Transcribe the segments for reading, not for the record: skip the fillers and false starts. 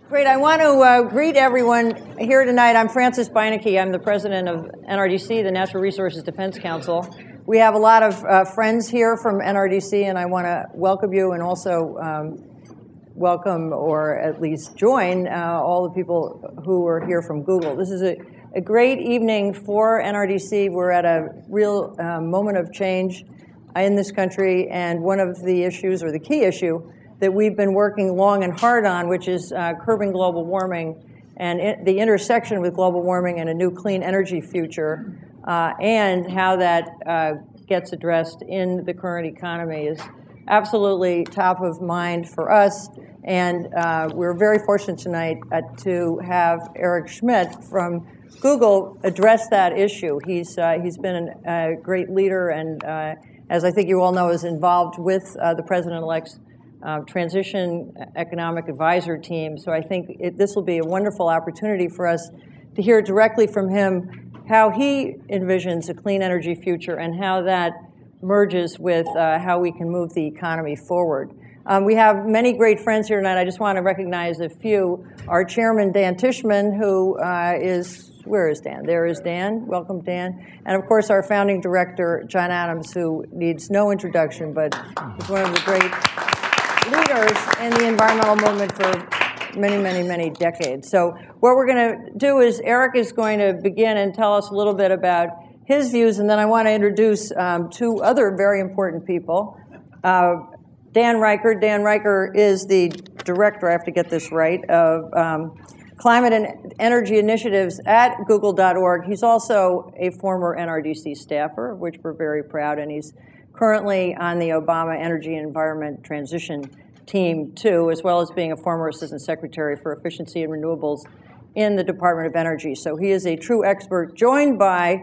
Great. I want to greet everyone here tonight. I'm Frances Beinecke. I'm the president of NRDC, the Natural Resources Defense Council. We have a lot of friends here from NRDC, and I want to welcome you and also welcome or at least join all the people who are here from Google. This is a great evening for NRDC. We're at a real moment of change in this country, and one of the issues, or the key issue, that we've been working long and hard on, which is curbing global warming and the intersection with global warming and a new clean energy future, and how that gets addressed in the current economy is absolutely top of mind for us. And we're very fortunate tonight to have Eric Schmidt from Google address that issue. He's been a great leader and, as I think you all know, is involved with the President-elect's Transition Economic Advisor team. So I think this will be a wonderful opportunity for us to hear directly from him how he envisions a clean energy future and how that merges with how we can move the economy forward. We have many great friends here tonight. I just want to recognize a few. Our chairman, Dan Tishman, who where is Dan? There is Dan. Welcome, Dan. And of course, our founding director, John Adams, who needs no introduction, but is one of the great leaders in the environmental movement for many, many, many decades. So what we're going to do is Eric is going to begin and tell us a little bit about his views, and then I want to introduce two other very important people. Dan Reicher. Dan Reicher is the director, I have to get this right, of Climate and Energy Initiatives at Google.org. He's also a former NRDC staffer, of which we're very proud, and he's currently on the Obama Energy and Environment Transition team, too, as well as being a former Assistant Secretary for Efficiency and Renewables in the Department of Energy. So he is a true expert, joined by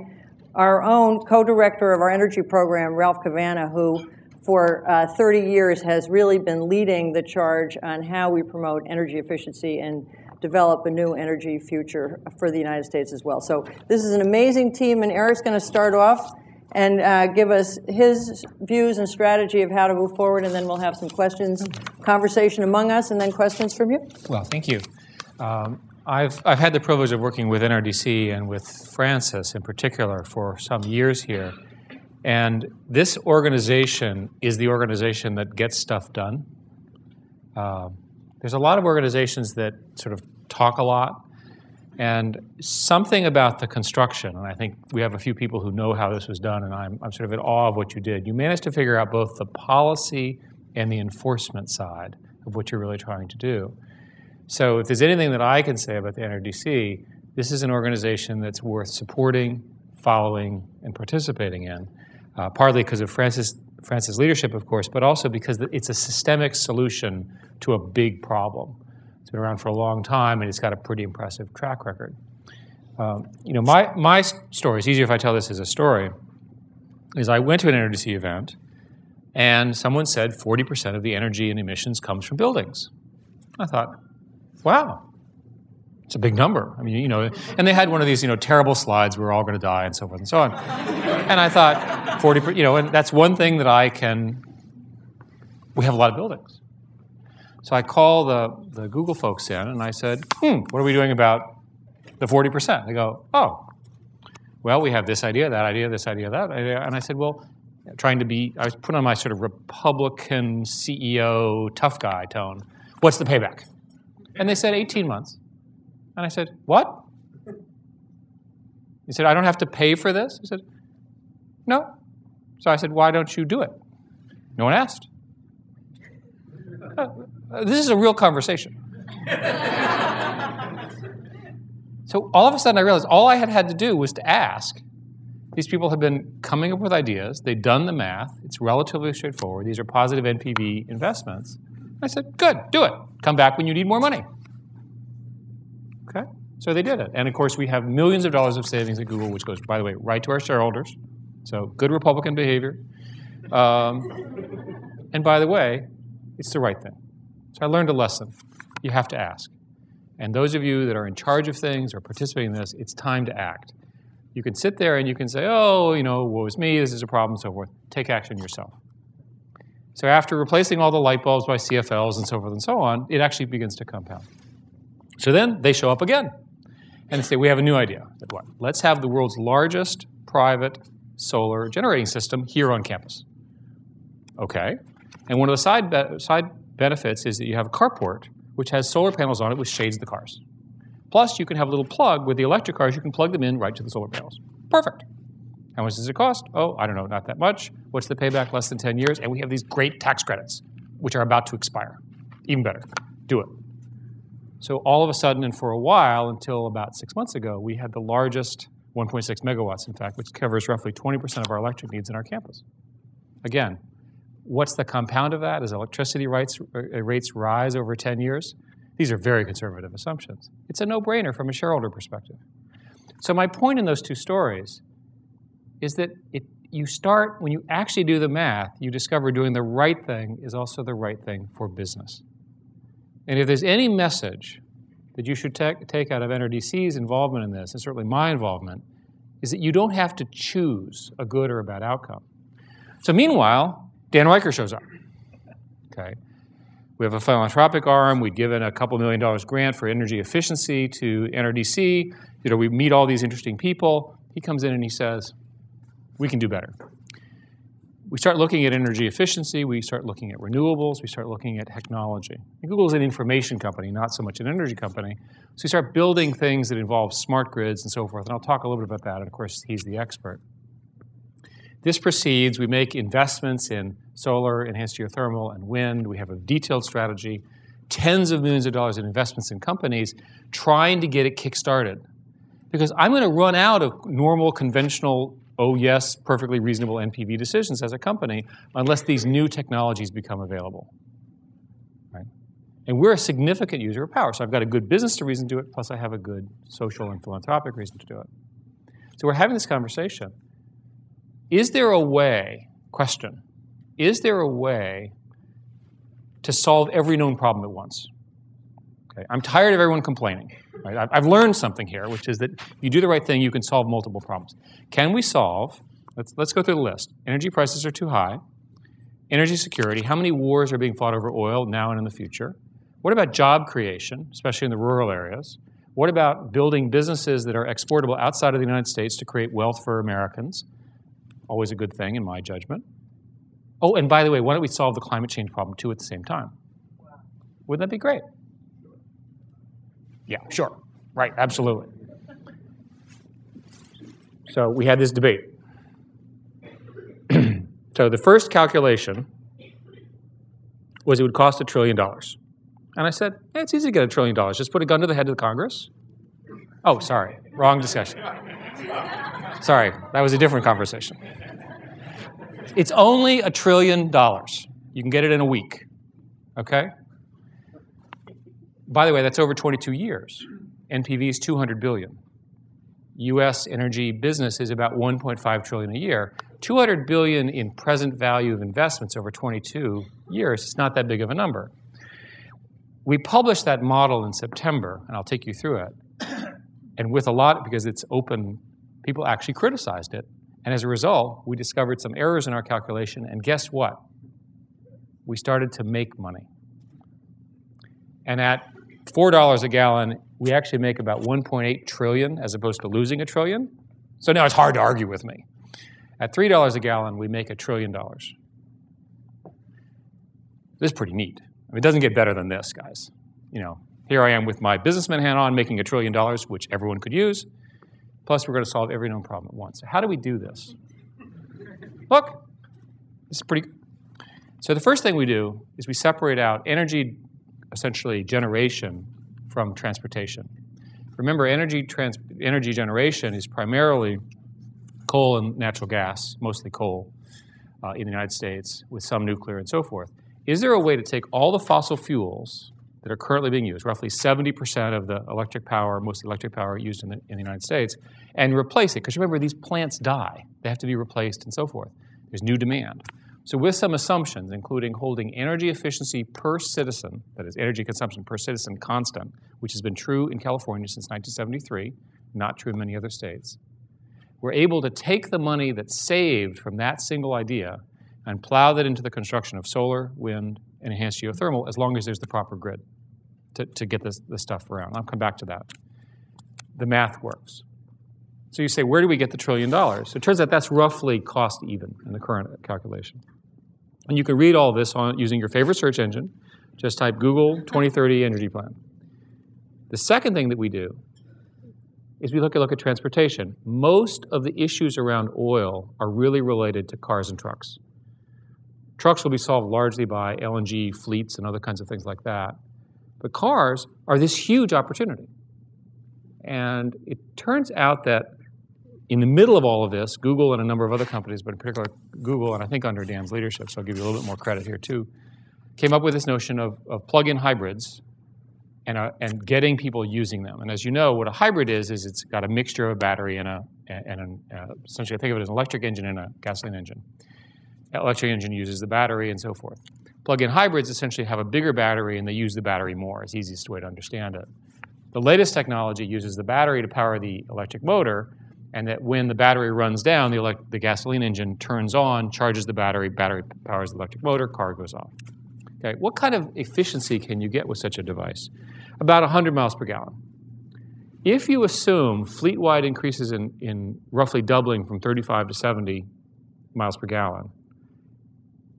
our own co-director of our energy program, Ralph Cavanaugh, who for 30 years has really been leading the charge on how we promote energy efficiency and develop a new energy future for the United States as well. So this is an amazing team, and Eric's going to start off and give us his views and strategy of how to move forward, and then we'll have some questions, conversation among us, and then questions from you. Well, thank you. I've had the privilege of working with NRDC and with Frances in particular for some years here. And this organization is the organization that gets stuff done. There's a lot of organizations that sort of talk a lot, and something about the construction, and I think we have a few people who know how this was done, and I'm sort of in awe of what you did. You managed to figure out both the policy and the enforcement side of what you're really trying to do. So if there's anything that I can say about the NRDC, this is an organization that's worth supporting, following, and participating in. Partly because of Frances' leadership, of course, but also because it's a systemic solution to a big problem. It's been around for a long time, and it's got a pretty impressive track record. My story, it's easier if I tell this as a story, is I went to an NRDC event, and someone said 40% of the energy and emissions comes from buildings. I thought, wow. It's a big number. I mean, and they had one of these, terrible slides, we're all going to die, and so forth and so on. And I thought, 40%, and that's one thing that we have a lot of buildings. So I call the Google folks in, and I said, what are we doing about the 40%? They go, oh, well, we have this idea, that idea, this idea, that idea. And I said, well, I was put on my sort of Republican CEO tough guy tone. What's the payback? And they said 18 months. And I said, what? He said, I don't have to pay for this? I said, no. So I said, why don't you do it? No one asked. This is a real conversation. So all of a sudden I realized all I had to do was to ask. These people have been coming up with ideas. They've done the math. It's relatively straightforward. These are positive NPV investments. I said, good, do it. Come back when you need more money. Okay, so they did it. And of course, we have millions of dollars of savings at Google, which goes, by the way, right to our shareholders. So good Republican behavior. And by the way, it's the right thing. So I learned a lesson. You have to ask. And those of you that are in charge of things or participating in this, it's time to act. You can sit there and you can say, oh, woe is me, this is a problem, and so forth. Take action yourself. So after replacing all the light bulbs by CFLs and so forth and so on, it actually begins to compound. So then they show up again. And they say, we have a new idea. What? Let's have the world's largest private solar generating system here on campus. Okay. And one of the side benefits is that you have a carport which has solar panels on it which shades the cars. Plus, you can have a little plug with the electric cars. You can plug them in right to the solar panels. Perfect. How much does it cost? Oh, I don't know, not that much. What's the payback? Less than 10 years. And we have these great tax credits, which are about to expire. Even better. Do it. So all of a sudden, and for a while, until about 6 months ago, we had the largest 1.6 megawatts, in fact, which covers roughly 20% of our electric needs in our campus. Again, what's the compound of that? As electricity rates rise over 10 years? These are very conservative assumptions. It's a no-brainer from a shareholder perspective. So my point in those two stories is that you start, when you actually do the math, you discover doing the right thing is also the right thing for business. And if there's any message that you should take out of NRDC's involvement in this, and certainly my involvement, is that you don't have to choose a good or a bad outcome. So meanwhile, Dan Reicher shows up. Okay. We have a philanthropic arm. We'd given a couple $1 million grant for energy efficiency to NRDC. You know, we meet all these interesting people. He comes in and he says, we can do better. We start looking at energy efficiency. We start looking at renewables. We start looking at technology. And Google's an information company, not so much an energy company. So we start building things that involve smart grids and so forth. And I'll talk a little bit about that. And of course, he's the expert. This proceeds. We make investments in solar, enhanced geothermal, and wind. We have a detailed strategy, tens of millions of dollars in investments in companies, trying to get it kick-started. Because I'm going to run out of normal, conventional, oh yes, perfectly reasonable NPV decisions as a company unless these new technologies become available. Right? And we're a significant user of power. So I've got a good business reason to do it, plus I have a good social and philanthropic reason to do it. So we're having this conversation. Is there a way, question, is there a way to solve every known problem at once? Okay, I'm tired of everyone complaining. Right? I've learned something here, which is that if you do the right thing, you can solve multiple problems. Can we solve, let's go through the list. Energy prices are too high. Energy security, how many wars are being fought over oil now and in the future? What about job creation, especially in the rural areas? What about building businesses that are exportable outside of the United States to create wealth for Americans? Always a good thing in my judgment. Oh, and by the way, why don't we solve the climate change problem too at the same time? Wouldn't that be great? Yeah, sure. Right, absolutely. So we had this debate. So the first calculation was it would cost $1 trillion. And I said, hey, it's easy to get $1 trillion. Just put a gun to the head of the Congress. Oh, sorry, wrong discussion. Sorry, that was a different conversation. It's only $1 trillion. You can get it in a week, okay? By the way, that's over 22 years. NPV is $200 billion. U.S. energy business is about $1.5 trillion a year. $200 billion in present value of investments over 22 years is not that big of a number. We published that model in September, and I'll take you through it. And with a lot, because it's open, people actually criticized it. And as a result, we discovered some errors in our calculation, and guess what? We started to make money. And at $4 a gallon, we actually make about 1.8 trillion as opposed to losing $1 trillion. So now it's hard to argue with me. At $3 a gallon, we make $1 trillion. This is pretty neat. I mean, it doesn't get better than this, guys. You know, here I am with my businessman hat on, making $1 trillion, which everyone could use. Plus, we're going to solve every known problem at once. So how do we do this? Look, this is pretty good. So the first thing we do is we separate out energy, essentially generation, from transportation. Remember, energy generation is primarily coal and natural gas, mostly coal in the United States, with some nuclear and so forth. Is there a way to take all the fossil fuels that are currently being used, roughly 70% of the electric power, most electric power used in the United States, and replace it? Because remember, these plants die. They have to be replaced and so forth. There's new demand. So with some assumptions, including holding energy efficiency per citizen, that is energy consumption per citizen constant, which has been true in California since 1973, not true in many other states, we're able to take the money that's saved from that single idea and plow that into the construction of solar, wind, and enhanced geothermal as long as there's the proper grid. to get this stuff around. I'll come back to that. The math works. So you say, where do we get the $1 trillion? So it turns out that's roughly cost even in the current calculation. And you can read all this on using your favorite search engine. Just type Google 2030 energy plan. The second thing that we do is we look at transportation. Most of the issues around oil are really related to cars and trucks. Trucks will be solved largely by LNG fleets and other kinds of things like that. But cars are this huge opportunity. And it turns out that in the middle of all of this, Google and a number of other companies, but in particular Google, and I think under Dan's leadership, so I'll give you a little bit more credit here too, came up with this notion of plug-in hybrids and getting people using them. And as you know, what a hybrid is it's got a mixture of a battery and essentially I think of it as an electric engine and a gasoline engine. That electric engine uses the battery and so forth. Plug-in hybrids essentially have a bigger battery and they use the battery more. It's the easiest way to understand it. The latest technology uses the battery to power the electric motor, and that when the battery runs down, the gasoline engine turns on, charges the battery powers the electric motor, car goes off. Okay, what kind of efficiency can you get with such a device? About 100 miles per gallon. If you assume fleet-wide increases in roughly doubling from 35 to 70 miles per gallon,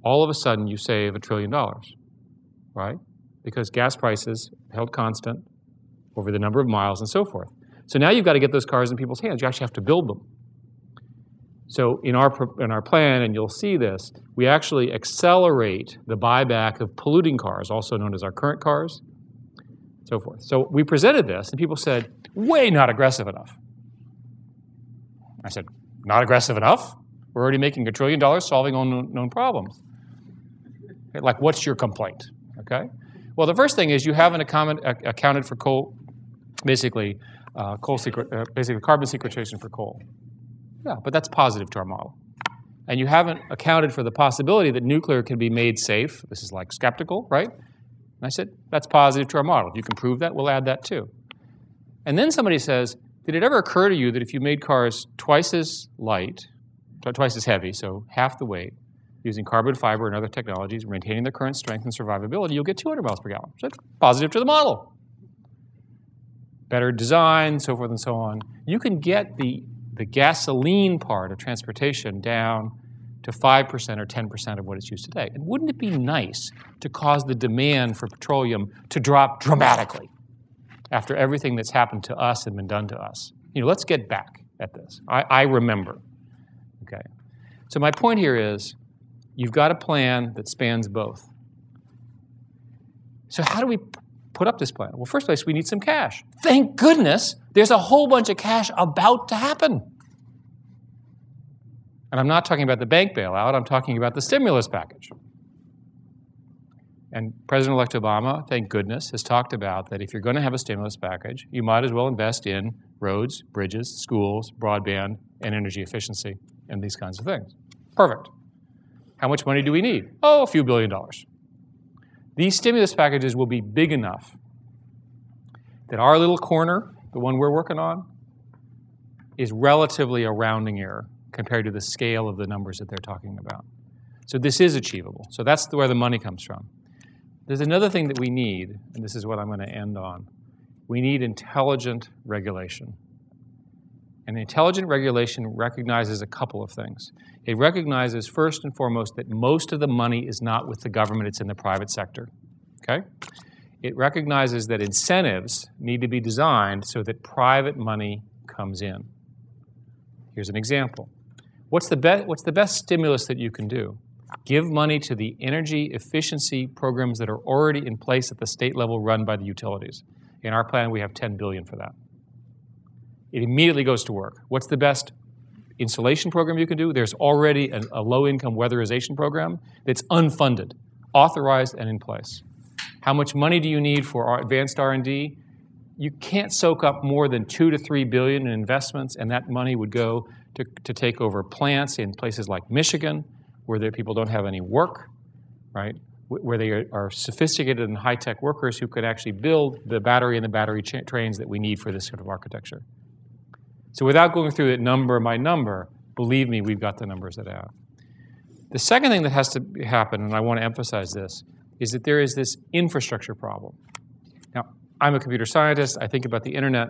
all of a sudden you save $1 trillion, right? Because gas prices held constant over the number of miles and so forth. So now you've got to get those cars in people's hands. You actually have to build them. So in our plan, and you'll see this, we actually accelerate the buyback of polluting cars, also known as our current cars, so forth. So we presented this, and people said, way not aggressive enough. I said, not aggressive enough? We're already making $1 trillion solving unknown problems. Okay, like, what's your complaint? Okay. Well, the first thing is you haven't accounted for coal, basically carbon sequestration for coal. Yeah, but that's positive to our model. And you haven't accounted for the possibility that nuclear can be made safe. This is like skeptical, right? And I said, that's positive to our model. If you can prove that, we'll add that too. And then somebody says, did it ever occur to you that if you made cars twice as light, twice as heavy, so half the weight, using carbon fiber and other technologies, maintaining their current strength and survivability, you'll get 200 miles per gallon. So that's positive to the model. Better design, so forth and so on. You can get the gasoline part of transportation down to 5% or 10% of what it's used today. And wouldn't it be nice to cause the demand for petroleum to drop dramatically after everything that's happened to us and been done to us? You know, let's get back at this. I remember. Okay. So my point here is, you've got a plan that spans both. So how do we put up this plan? Well, first place, we need some cash. Thank goodness there's a whole bunch of cash about to happen. And I'm not talking about the bank bailout. I'm talking about the stimulus package. And President-elect Obama, thank goodness, has talked about that if you're going to have a stimulus package, you might as well invest in roads, bridges, schools, broadband, and energy efficiency, and these kinds of things. Perfect. How much money do we need? Oh, a few $1 billion. These stimulus packages will be big enough that our little corner, the one we're working on, is relatively a rounding error compared to the scale of the numbers that they're talking about. So this is achievable. So that's where the money comes from. There's another thing that we need, and this is what I'm going to end on. We need intelligent regulation. And intelligent regulation recognizes a couple of things. It recognizes, first and foremost, that most of the money is not with the government, it's in the private sector. Okay? It recognizes that incentives need to be designed so that private money comes in. Here's an example. What's the best stimulus that you can do? Give money to the energy efficiency programs that are already in place at the state level run by the utilities. In our plan, we have $10 billion for that. It immediately goes to work. What's the best insulation program you can do? There's already a low-income weatherization program that's unfunded, authorized, and in place. How much money do you need for our advanced R&D? You can't soak up more than $2 to $3 billion in investments, and that money would go to take over plants in places like Michigan, where people don't have any work, right? Where they are sophisticated and high-tech workers who could actually build the battery and the battery trains that we need for this sort of architecture. So without going through it number by number, believe me, we've got the numbers that out. The second thing that has to happen, and I want to emphasize this, is that there is this infrastructure problem. Now, I'm a computer scientist. I think about the internet.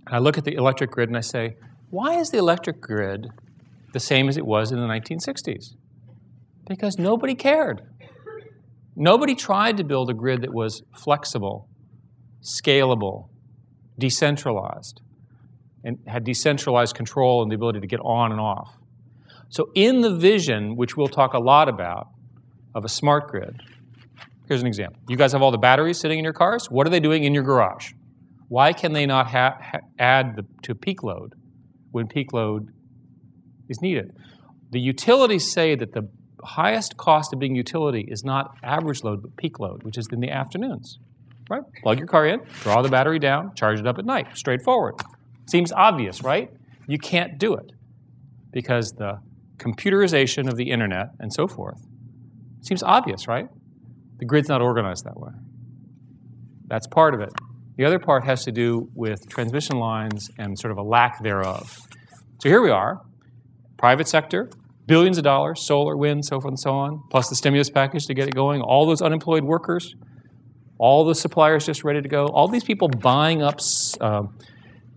I look at the electric grid and I say, why is the electric grid the same as it was in the 1960s? Because nobody cared. Nobody tried to build a grid that was flexible, scalable, decentralized, and had decentralized control and the ability to get on and off. So in the vision, which we'll talk a lot about, of a smart grid, here's an example. You guys have all the batteries sitting in your cars. What are they doing in your garage? Why can they not add to peak load when peak load is needed? The utilities say that the highest cost of being utility is not average load, but peak load, which is in the afternoons. Right? Plug your car in, draw the battery down, charge it up at night. Straightforward. Seems obvious, right? You can't do it because the computerization of the internet and so forth seems obvious, right? The grid's not organized that way. That's part of it. The other part has to do with transmission lines and sort of a lack thereof. So here we are, private sector, billions of dollars, solar, wind, so forth and so on, plus the stimulus package to get it going, all those unemployed workers, all the suppliers just ready to go, all these people buying up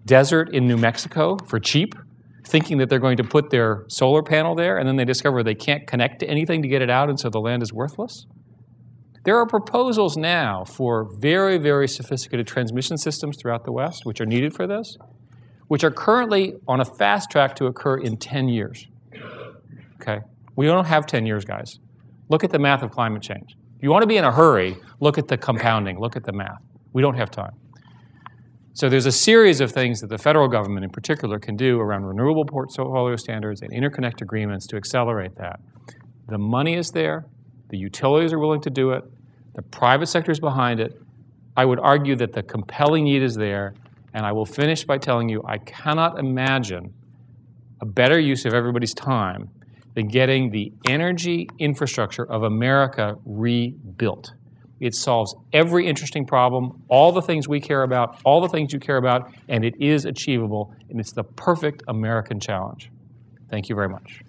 desert in New Mexico for cheap, thinking that they're going to put their solar panel there, and then they discover they can't connect to anything to get it out, and so the land is worthless. There are proposals now for very, very sophisticated transmission systems throughout the West, which are needed for this, which are currently on a fast track to occur in 10 years. Okay? We don't have 10 years, guys. Look at the math of climate change. If you want to be in a hurry, look at the compounding, look at the math. We don't have time. So there's a series of things that the federal government in particular can do around renewable portfolio standards and interconnect agreements to accelerate that. The money is there. The utilities are willing to do it. The private sector is behind it. I would argue that the compelling need is there. And I will finish by telling you I cannot imagine a better use of everybody's time than getting the energy infrastructure of America rebuilt. It solves every interesting problem, all the things we care about, all the things you care about, and it is achievable, and it's the perfect American challenge. Thank you very much.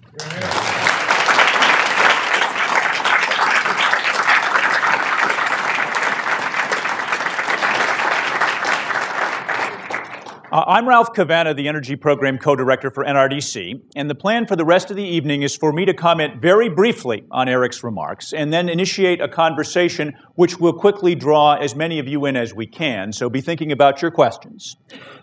I'm Ralph Cavanaugh, the Energy Program Co-Director for NRDC, and the plan for the rest of the evening is for me to comment very briefly on Eric's remarks and then initiate a conversation which will quickly draw as many of you in as we can, so be thinking about your questions.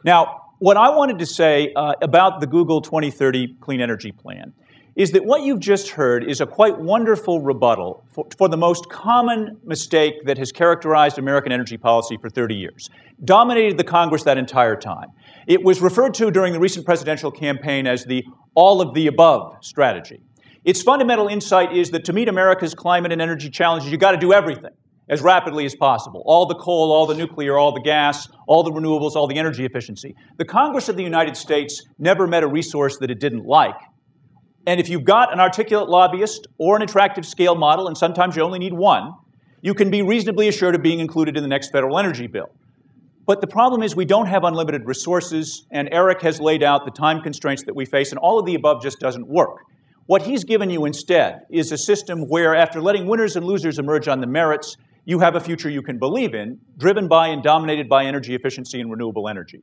Now, what I wanted to say about the Google 2030 Clean Energy Plan is that what you've just heard is a quite wonderful rebuttal for the most common mistake that has characterized American energy policy for 30 years, dominated the Congress that entire time. It was referred to during the recent presidential campaign as the all-of-the-above strategy. Its fundamental insight is that to meet America's climate and energy challenges, you've got to do everything as rapidly as possible. All the coal, all the nuclear, all the gas, all the renewables, all the energy efficiency. The Congress of the United States never met a resource that it didn't like. And if you've got an articulate lobbyist or an attractive scale model, and sometimes you only need one, you can be reasonably assured of being included in the next federal energy bill. But the problem is we don't have unlimited resources, and Eric has laid out the time constraints that we face, and all of the above just doesn't work. What he's given you instead is a system where, after letting winners and losers emerge on the merits, you have a future you can believe in, driven by and dominated by energy efficiency and renewable energy.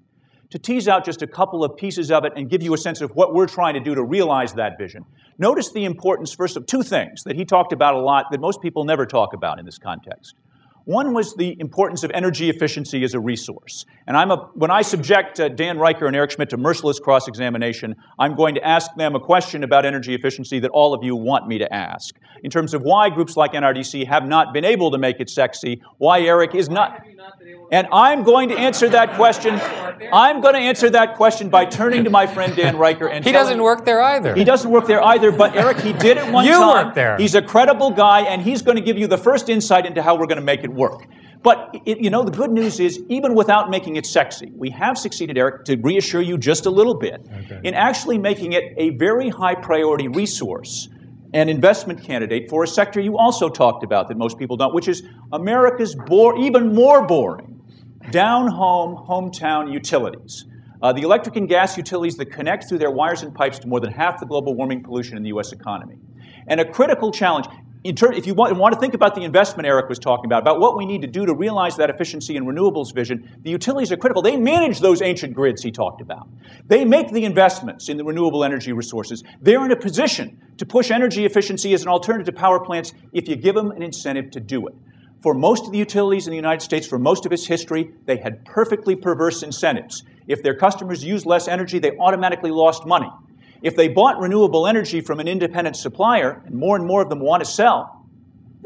To tease out just a couple of pieces of it and give you a sense of what we're trying to do to realize that vision, notice the importance, first, of two things that he talked about a lot that most people never talk about in this context. One was the importance of energy efficiency as a resource. And when I subject Dan Reicher and Eric Schmidt to merciless cross-examination, I'm going to ask them a question about energy efficiency that all of you want me to ask, in terms of why groups like NRDC have not been able to make it sexy, why Eric is not. And I'm going to answer that question. I'm going to answer that question by turning to my friend Dan Reicher and he doesn't work there either. He doesn't work there either, but Eric, he did it one time. You work there. He's a credible guy, and he's going to give you the first insight into how we're going to make it work. But, you know, the good news is, even without making it sexy, we have succeeded, Eric, to reassure you just a little bit, in actually making it a very high priority resource, an investment candidate for a sector you also talked about that most people don't, which is America's even more boring down-home, hometown utilities. The electric and gas utilities that connect through their wires and pipes to more than half the global warming pollution in the U.S. economy. And a critical challenge, if you want to think about the investment Eric was talking about what we need to do to realize that efficiency and renewables vision, the utilities are critical. They manage those ancient grids he talked about. They make the investments in the renewable energy resources. They're in a position to push energy efficiency as an alternative to power plants if you give them an incentive to do it. For most of the utilities in the United States, for most of its history, they had perfectly perverse incentives. If their customers used less energy, they automatically lost money. If they bought renewable energy from an independent supplier, and more of them want to sell,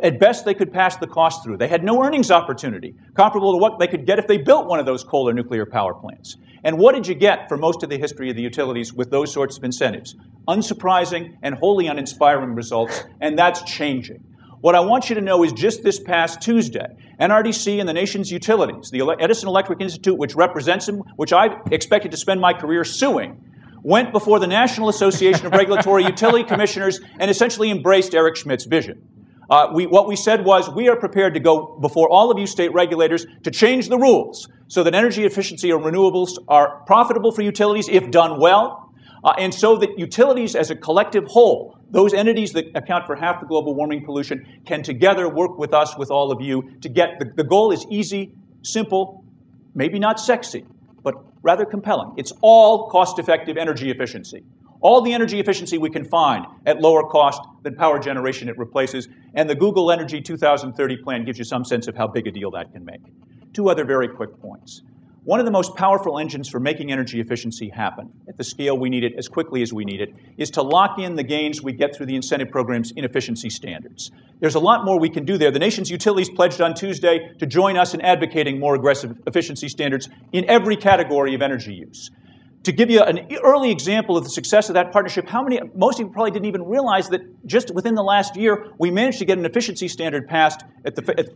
at best they could pass the cost through. They had no earnings opportunity, comparable to what they could get if they built one of those coal or nuclear power plants. And what did you get for most of the history of the utilities with those sorts of incentives? Unsurprising and wholly uninspiring results, and that's changing. What I want you to know is just this past Tuesday, NRDC and the nation's utilities, the Edison Electric Institute, which represents them, which I expected to spend my career suing, went before the National Association of Regulatory Utility Commissioners and essentially embraced Eric Schmidt's vision. What we said was, we are prepared to go before all of you state regulators to change the rules so that energy efficiency or renewables are profitable for utilities if done well, and so that utilities as a collective whole, those entities that account for half the global warming pollution, can together work with us, with all of you, to get the goal is easy, simple, maybe not sexy, but rather compelling. It's all cost-effective energy efficiency. All the energy efficiency we can find at lower cost than power generation it replaces, and the Google Energy 2030 plan gives you some sense of how big a deal that can make. Two other very quick points. One of the most powerful engines for making energy efficiency happen at the scale we need it, as quickly as we need it, is to lock in the gains we get through the incentive program's in efficiency standards. There's a lot more we can do there. The nation's utilities pledged on Tuesday to join us in advocating more aggressive efficiency standards in every category of energy use. To give you an early example of the success of that partnership, most of you probably didn't even realize that just within the last year, we managed to get an efficiency standard passed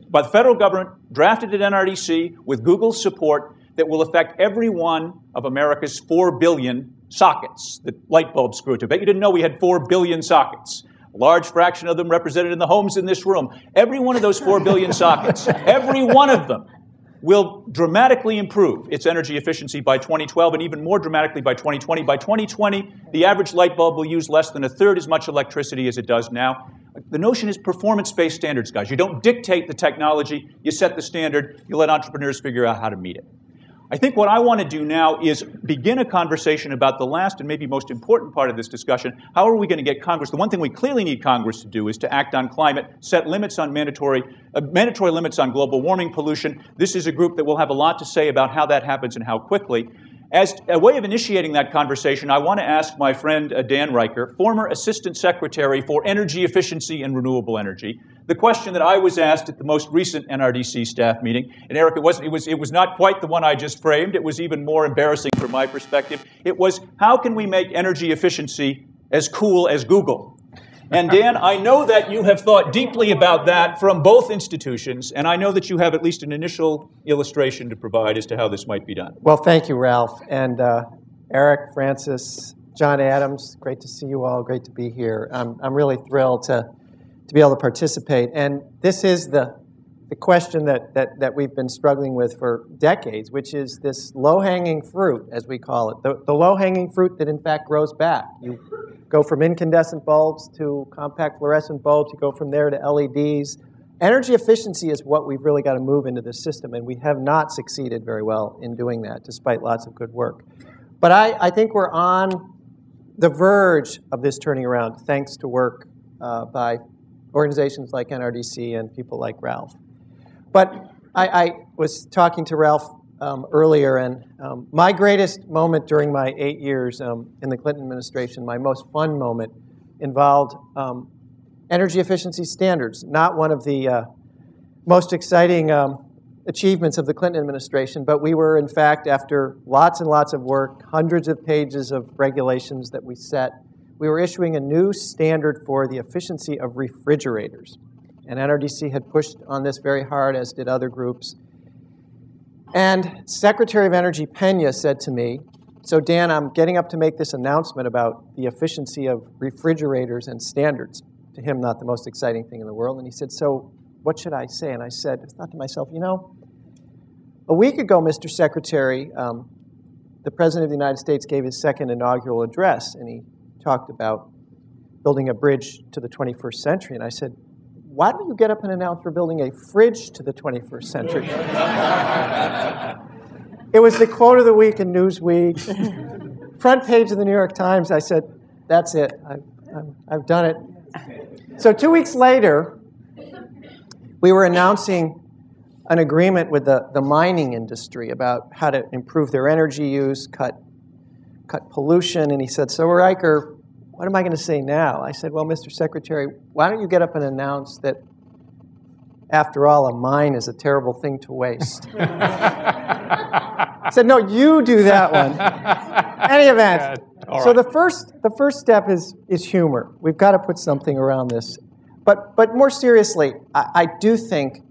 by the federal government, drafted at NRDC, with Google's support, that will affect every one of America's 4 billion sockets that light bulbs screw to. Bet you didn't know we had 4 billion sockets. A large fraction of them represented in the homes in this room. Every one of those 4 billion sockets, every one of them will dramatically improve its energy efficiency by 2012 and even more dramatically by 2020. By 2020, the average light bulb will use less than a third as much electricity as it does now. The notion is performance-based standards, guys. You don't dictate the technology, you set the standard, you let entrepreneurs figure out how to meet it. I think what I want to do now is begin a conversation about the last and maybe most important part of this discussion. How are we going to get Congress? The one thing we clearly need Congress to do is to act on climate, set limits on mandatory limits on global warming pollution. This is a group that will have a lot to say about how that happens and how quickly. As a way of initiating that conversation, I want to ask my friend Dan Reicher, former Assistant Secretary for Energy Efficiency and Renewable Energy, the question that I was asked at the most recent NRDC staff meeting. And Eric, it was not quite the one I just framed. It was even more embarrassing from my perspective. It was, how can we make energy efficiency as cool as Google? And Dan, I know that you have thought deeply about that from both institutions, and I know that you have at least an initial illustration to provide as to how this might be done. Well, thank you, Ralph. And Eric, Francis, John Adams, great to see you all, great to be here. I'm really thrilled to be able to participate. And this is the question that we've been struggling with for decades, which is this low-hanging fruit, as we call it, the low-hanging fruit that in fact grows back. You go from incandescent bulbs to compact fluorescent bulbs, you go from there to LEDs. Energy efficiency is what we've really got to move into the system, and we have not succeeded very well in doing that, despite lots of good work. But I think we're on the verge of this turning around, thanks to work by organizations like NRDC and people like Ralph. But I was talking to Ralph earlier, and my greatest moment during my 8 years in the Clinton administration, my most fun moment, involved energy efficiency standards. Not one of the most exciting achievements of the Clinton administration, but we were, in fact, after lots and lots of work, hundreds of pages of regulations that we set, we were issuing a new standard for the efficiency of refrigerators. And NRDC had pushed on this very hard, as did other groups. And Secretary of Energy Pena said to me, so Dan, I'm getting up to make this announcement about the efficiency of refrigerators and standards. To him, not the most exciting thing in the world. And he said, so what should I say? And I thought to myself, you know, a week ago, Mr. Secretary, the President of the United States gave his second inaugural address, and he talked about building a bridge to the 21st century. And I said, why don't you get up and announce we're building a fridge to the 21st century? It was the quote of the week in Newsweek. Front page of the New York Times. I said, that's it. I've done it. So 2 weeks later, we were announcing an agreement with the mining industry about how to improve their energy use, cut pollution. And he said, so Reicher, what am I going to say now? I said, well, Mr. Secretary, why don't you get up and announce that, after all, a mine is a terrible thing to waste? I said, no, you do that one. Any event. So the first step is humor. We've got to put something around this. But more seriously, I do think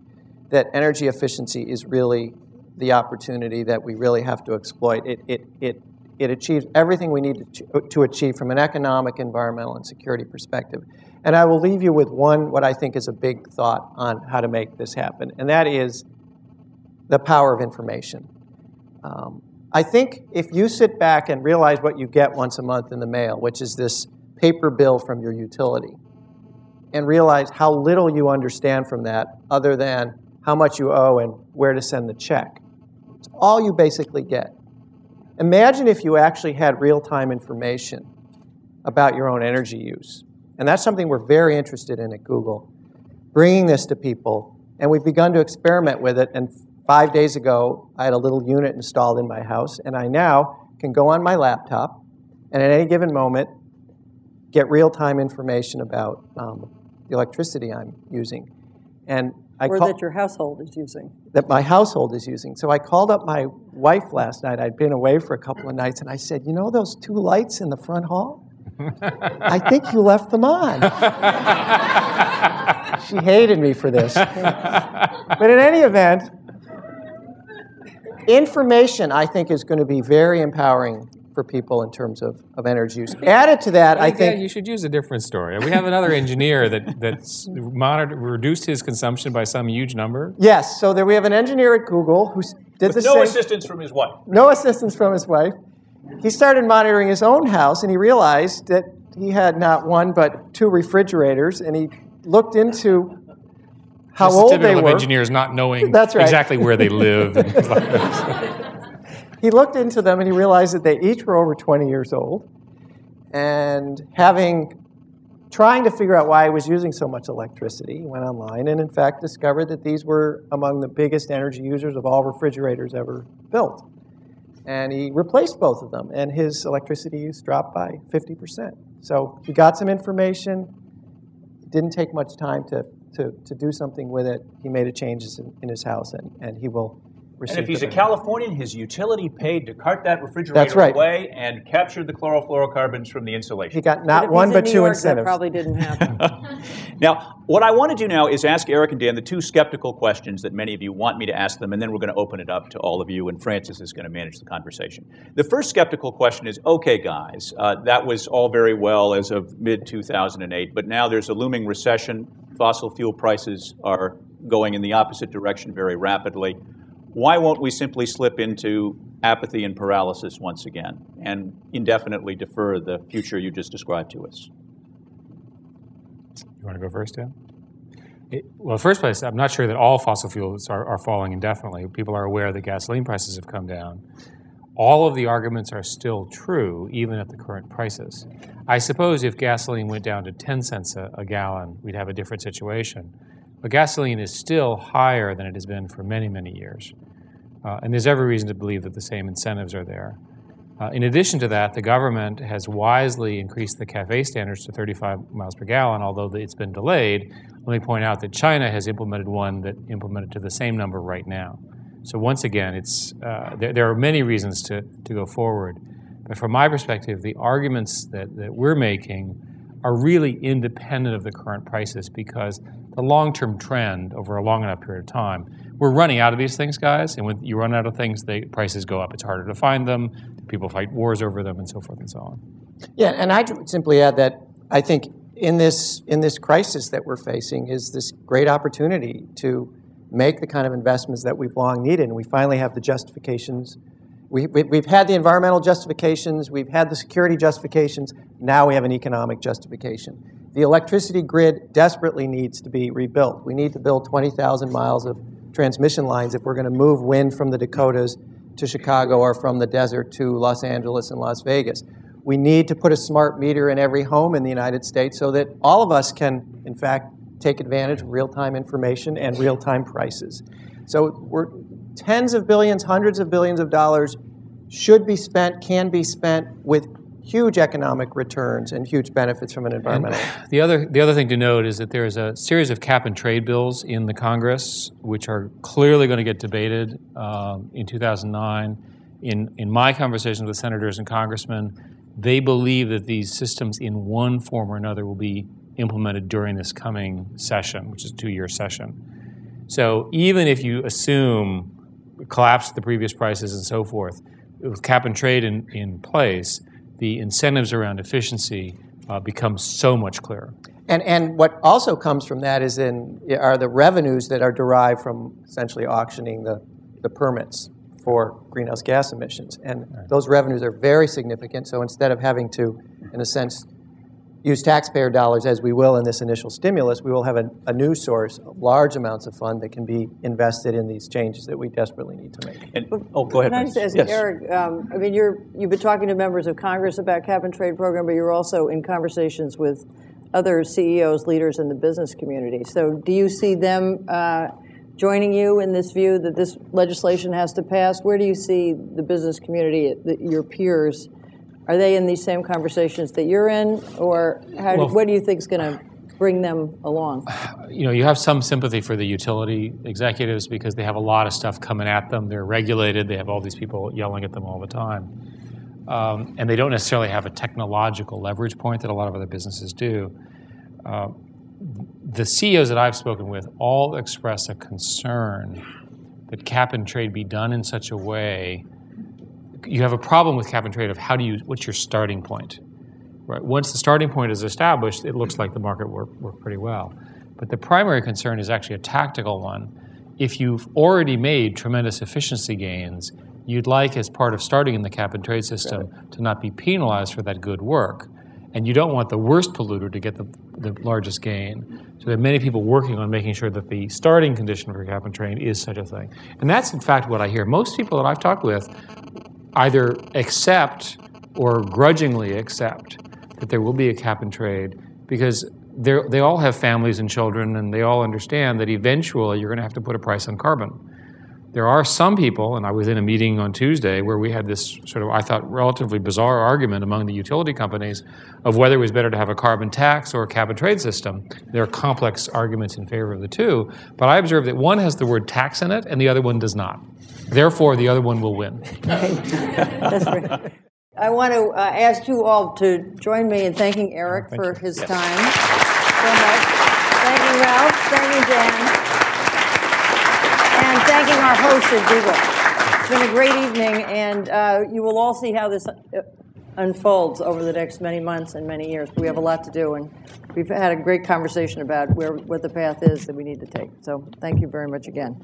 that energy efficiency is really the opportunity that we really have to exploit. It achieves everything we need to achieve from an economic, environmental, and security perspective. And I will leave you with what I think is a big thought on how to make this happen, and that is the power of information. I think if you sit back and realize what you get once a month in the mail, which is this paper bill from your utility, and realize how little you understand from that other than how much you owe and where to send the check. It's all you basically get. Imagine if you actually had real-time information about your own energy use. And that's something we're very interested in at Google, bringing this to people. And we've begun to experiment with it. And 5 days ago, I had a little unit installed in my house. And I now can go on my laptop and at any given moment get real-time information about the electricity I'm using. And that your household is using. That my household is using. So I called up my wife last night. I'd been away for a couple of nights, and I said, you know those 2 lights in the front hall? I think you left them on. She hated me for this. But in any event, information, I think, is going to be very empowering for people in terms of energy use. Added to that, I think... You should use a different story. We have another engineer that's reduced his consumption by some huge number. Yes, so we have an engineer at Google who did the same... No assistance from his wife. No assistance from his wife. He started monitoring his own house, and he realized that he had not 1 but 2 refrigerators, and he looked into how old they were. This is typical of engineers not knowing That's right. exactly where they live. And things like that. He looked into them, and he realized that they each were over 20 years old. And trying to figure out why he was using so much electricity, he went online and, in fact, discovered that these were among the biggest energy users of all refrigerators ever built. And he replaced both of them, and his electricity use dropped by 50%. So he got some information. It didn't take much time to do something with it. He made changes in his house, and he will receive. And if he's a Californian, his utility paid to cart that refrigerator away and captured the chlorofluorocarbons from the insulation. He got not 1 but 2 incentives. That probably didn't happen. Now, what I want to do now is ask Eric and Dan the 2 skeptical questions that many of you want me to ask them, and then we're going to open it up to all of you, and Francis is going to manage the conversation. The first skeptical question is, okay, guys, that was all very well as of mid-2008, but now there's a looming recession. Fossil fuel prices are going in the opposite direction very rapidly. Why won't we simply slip into apathy and paralysis once again and indefinitely defer the future you just described to us? You want to go first, Dan? Well, in the first place, I'm not sure that all fossil fuels are falling indefinitely. People are aware that gasoline prices have come down. All of the arguments are still true, even at the current prices. I suppose if gasoline went down to 10 cents a gallon, we'd have a different situation. But gasoline is still higher than it has been for many, many years. And there's every reason to believe that the same incentives are there. In addition to that, the government has wisely increased the CAFE standards to 35 miles per gallon, although it's been delayed. Let me point out that China has implemented one that implemented to the same number right now. So once again, there are many reasons to go forward. But from my perspective, the arguments that we're making are really independent of the current prices, because the long-term trend over a long enough period of time, we're running out of these things, guys, and when you run out of things, the prices go up. It's harder to find them, people fight wars over them, and so forth and so on. Yeah, and I'd simply add that I think in this crisis that we're facing is this great opportunity to make the kind of investments that we've long needed, and we finally have the justifications. We've had the environmental justifications, we've had the security justifications, now we have an economic justification. The electricity grid desperately needs to be rebuilt. We need to build 20,000 miles of transmission lines if we're going to move wind from the Dakotas to Chicago or from the desert to Los Angeles and Las Vegas. We need to put a smart meter in every home in the United States so that all of us can, in fact, take advantage of real-time information and real-time prices. So we're tens of billions, hundreds of billions of dollars should be spent, can be spent with huge economic returns and huge benefits from an environmental. And the other thing to note is that there is a series of cap and trade bills in the Congress which are clearly going to get debated in 2009. In my conversations with senators and congressmen, they believe that these systems in one form or another will be implemented during this coming session, which is a 2-year session. So even if you assume collapse of the previous prices and so forth, with cap and trade in place, the incentives around efficiency become so much clearer. And what also comes from that are the revenues that are derived from essentially auctioning the permits for greenhouse gas emissions. And those revenues are very significant. So instead of having to, in a sense, use taxpayer dollars as we will in this initial stimulus, we will have a new source of large amounts of fund that can be invested in these changes that we desperately need to make. And, go ahead. Can I just ask, yes. Eric, I mean, you've been talking to members of Congress about cap and trade program, but you're also in conversations with other CEOs, leaders in the business community. So do you see them joining you in this view that this legislation has to pass? Where do you see the business community, your peers? Are they in these same conversations that you're in, or what do you think is going to bring them along? You have some sympathy for the utility executives because they have a lot of stuff coming at them. They're regulated. They have all these people yelling at them all the time. And they don't necessarily have a technological leverage point that a lot of other businesses do. The CEOs that I've spoken with all express a concern that cap and trade be done in such a way. You have a problem with cap and trade of what's your starting point? Right? Once the starting point is established, it looks like the market worked pretty well. But the primary concern is actually a tactical one. If you've already made tremendous efficiency gains, you'd like, as part of starting in the cap and trade system, to not be penalized for that good work. And you don't want the worst polluter to get the largest gain. So there are many people working on making sure that the starting condition for cap and trade is such a thing. And that's, in fact, what I hear. Most people that I've talked with either accept or grudgingly accept that there will be a cap and trade because they all have families and children, and they all understand that eventually you're going to have to put a price on carbon. There are some people, and I was in a meeting on Tuesday where we had this sort of, I thought, relatively bizarre argument among the utility companies of whether it was better to have a carbon tax or a cap and trade system. There are complex arguments in favor of the two, but I observed that one has the word tax in it and the other one does not. Therefore, the other one will win. That's right. I want to ask you all to join me in thanking Eric for his time so much. Thank you, Ralph. Thank you, Dan. And thanking our hosts at Google. It's been a great evening, and you will all see how this unfolds over the next many months and many years. We have a lot to do, and we've had a great conversation about what the path is that we need to take. So thank you very much again.